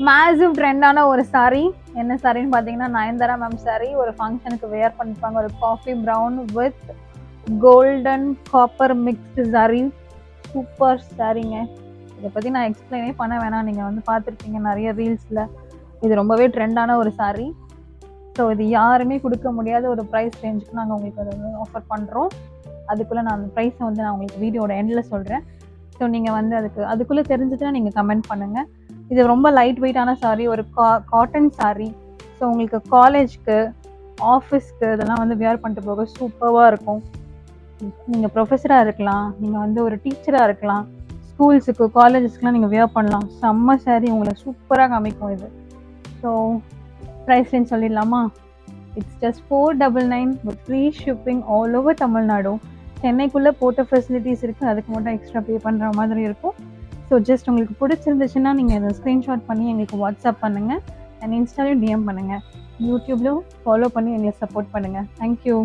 Massive ட்ரெண்டான ஒரு saree. என்ன சாரின்னு பார்த்தீங்கன்னா நயன்தாரா மேம் saree. ஒரு ஃபங்க்ஷனுக்கு வேர் பண்ணிப்பாங்க. ஒரு coffee brown with golden copper mixed saree. Super சாரீங்க. இதை பற்றி நான் எக்ஸ்பிளைனே பண்ண வேணாம், நீங்கள் வந்து பார்த்துருப்பீங்க நிறைய ரீல்ஸில். இது ரொம்பவே ட்ரெண்டான ஒரு saree. ஸோ இது யாருமே கொடுக்க முடியாத ஒரு ப்ரைஸ் ரேஞ்சுக்கு நாங்கள் உங்களுக்கு அதை வந்து ஆஃபர் பண்ணுறோம். அதுக்குள்ளே நான் அந்த ப்ரைஸை வந்து நான் உங்களுக்கு வீடியோட எண்டில் சொல்கிறேன். ஸோ நீங்கள் வந்து அதுக்குள்ளே தெரிஞ்சுட்டுனா நீங்கள் கமெண்ட் பண்ணுங்கள். இது ரொம்ப லைட் வெயிட்டான saree, ஒரு காட்டன் saree. ஸோ உங்களுக்கு காலேஜ்க்கு, ஆஃபீஸ்க்கு இதெல்லாம் வந்து வியர் பண்ணிட்டு போக சூப்பராக இருக்கும். நீங்கள் ப்ரொஃபஸராக இருக்கலாம், நீங்கள் வந்து ஒரு டீச்சராக இருக்கலாம், ஸ்கூல்ஸுக்கு காலேஜஸ்க்குலாம் நீங்கள் வியர் பண்ணலாம். செம்ம saree, உங்களை சூப்பராக காமிக்கும் இது. ஸோ ப்ரைஸ் ரேஞ்ச் சொல்லிடலாமா? It's just 499 with free shipping all over Tamil Nadu. சென்னைக்குள்ளே போட்ட ஃபெசிலிட்டிஸ் இருக்குது, அதுக்கு மட்டும் எக்ஸ்ட்ரா பே பண்ணுற மாதிரி இருக்கும். ஸோ ஜஸ்ட் உங்களுக்கு பிடிச்சிருந்துச்சுன்னா நீங்கள் இதை ஸ்க்ரீன்ஷாட் பண்ணி எங்களுக்கு வாட்ஸ்அப் பண்ணுங்கள் அண்ட் இன்ஸ்டாலையும் டிஎம் பண்ணுங்கள். யூடியூப்லையும் ஃபாலோ பண்ணி எங்களை சப்போர்ட் பண்ணுங்கள். தேங்க்யூ.